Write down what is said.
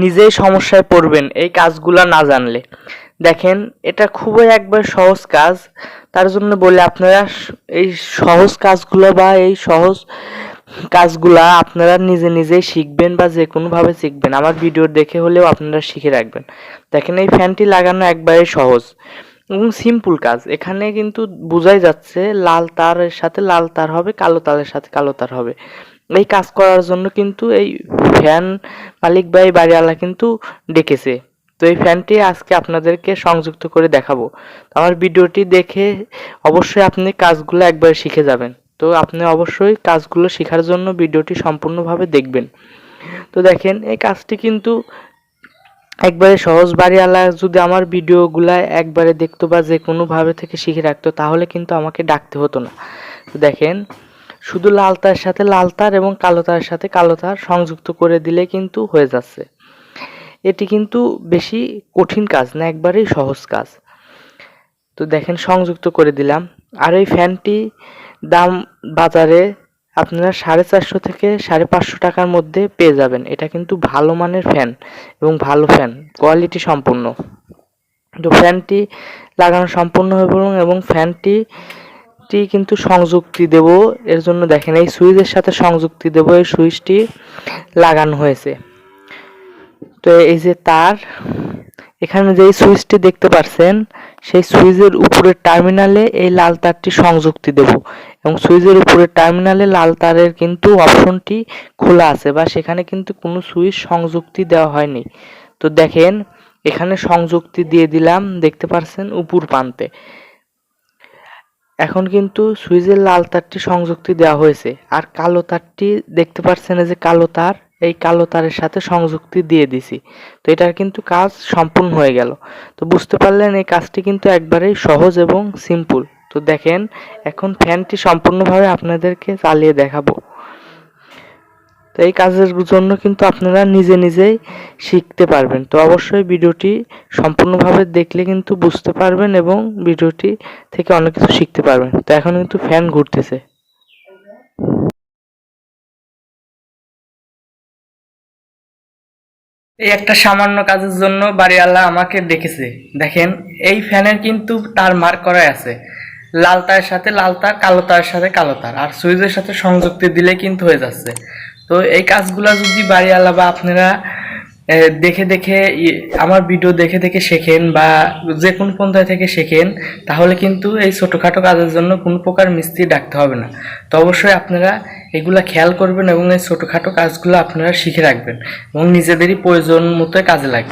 নিজেই সমস্যায় পড়বেন এই কাজগুলা না জানলে। দেখেন এটা খুবই একবার সহজ কাজ, তার জন্য বলে আপনারা এই সহজ কাজগুলো বা এই সহজ কাজগুলা আপনারা নিজে নিজেই শিখবেন বা যে কোনোভাবে শিখবেন, আমার ভিডিও দেখে হলেও আপনারা শিখে রাখবেন। দেখেন এই ফ্যানটি লাগানো একবারে সহজ এবং সিম্পল কাজ। এখানে কিন্তু বোঝাই যাচ্ছে লাল তারের সাথে লাল তার হবে, কালো তারের সাথে কালো তার হবে। এই কাজ করার জন্য কিন্তু এই ফ্যান মালিক বা এই বাড়িওয়ালা কিন্তু ডেকেছে। তো এই ফ্যানটি আজকে আপনাদেরকে সংযুক্ত করে দেখাবো। তো আমার ভিডিওটি দেখে অবশ্যই আপনি কাজগুলো একবার শিখে যাবেন। তো আপনি অবশ্যই কাজগুলো শেখার জন্য ভিডিওটি সম্পূর্ণভাবে দেখবেন। তো দেখেন এই কাজটি কিন্তু একবারে সহজ। বাড়িওয়ালা যদি আমার ভিডিওগুলা একবারে দেখতো বা যে কোনোভাবে থেকে শিখে রাখতো তাহলে কিন্তু আমাকে ডাকতে হতো না। তো দেখেন শুধু লাল তারের সাথে লাল তার এবং কালো তারের সাথে কালো তার সংযুক্ত করে দিলে কিন্তু হয়ে যাচ্ছে। এটি কিন্তু বেশি কঠিন কাজ না, একবারেই সহজ কাজ। তো দেখেন সংযুক্ত করে দিলাম। আর এই ফ্যানটি দাম বাজারে আপনারা 450 থেকে 550 টাকার মধ্যে পেয়ে যাবেন। এটা কিন্তু ভালো মানের ফ্যান এবং ভালো ফ্যান, কোয়ালিটি সম্পূর্ণ। তো ফ্যানটি লাগানো সম্পূর্ণ হবে এবং ফ্যানটি কিন্তু সংযুক্তি দেব। এর জন্য দেখেন এই সুইচের সাথে সংযুক্তি দেব, এই সুইচটি লাগানো হয়েছে। তো এই যে তার, এখানে যে সুইচটি দেখতে পাচ্ছেন সেই সুইচের উপরের টার্মিনালে এই লাল তারটি সংযুক্তি দেব এবং সুইচের উপরের টার্মিনালে লাল তারের কিন্তু অপশনটি খোলা আছে বা সেখানে কিন্তু কোনো সুইচ সংযুক্তি দেওয়া হয়নি। তো দেখেন এখানে সংযুক্তি দিয়ে দিলাম, দেখতে পাচ্ছেন উপর প্রান্তে। এখন কিন্তু সুইচের লাল তারটি সংযুক্তি দেওয়া হয়েছে আর কালো তারটি দেখতে পাচ্ছেন এই যে কালো তার, এই কালো তারের সাথে সংযুক্তি দিয়ে দিছি। তো এটার কিন্তু কাজ সম্পূর্ণ হয়ে গেল। তো বুঝতে পারলেন এই কাজটি কিন্তু একবারেই সহজ এবং সিম্পল। তো দেখেন এখন ফ্যানটি সম্পূর্ণভাবে আপনাদেরকে চালিয়ে দেখাবো। তো এই কাজের জন্য কিন্তু আপনারা নিজে নিজেই শিখতে পারবেন। তো অবশ্যই ভিডিওটি সম্পূর্ণভাবে দেখলে কিন্তু বুঝতে পারবেন এবং ভিডিওটি থেকে অনেক কিছু শিখতে পারবেন। তো এখন কিন্তু ফ্যান ঘুরতেছে। এই একটা সামান্য কাজের জন্য বাড়িওয়ালা আমাকে ডেকেছে। দেখেন এই ফ্যানের কিন্তু তার মার্ক করাই আছে, লাল তারের সাথে লাল তার, কালো তারের সাথে কালো তার, আর সুইচের সাথে সংযুক্তি দিলে কিন্তু হয়ে যাচ্ছে। তো এই কাজগুলা যদি বাড়িওয়ালা বা আপনারা দেখে দেখে আমার ভিডিও দেখে দেখে শেখেন বা যে কোনো পন্থায় থেকে শেখেন, তাহলে কিন্তু এই ছোটোখাটো কাজের জন্য কোনো প্রকার মিস্ত্রি ডাকতে হবে না। তো অবশ্যই আপনারা এগুলা খেয়াল করবেন এবং এই ছোটোখাটো কাজগুলো আপনারা শিখে রাখবেন এবং নিজেদেরই প্রয়োজন মতো কাজে লাগবে।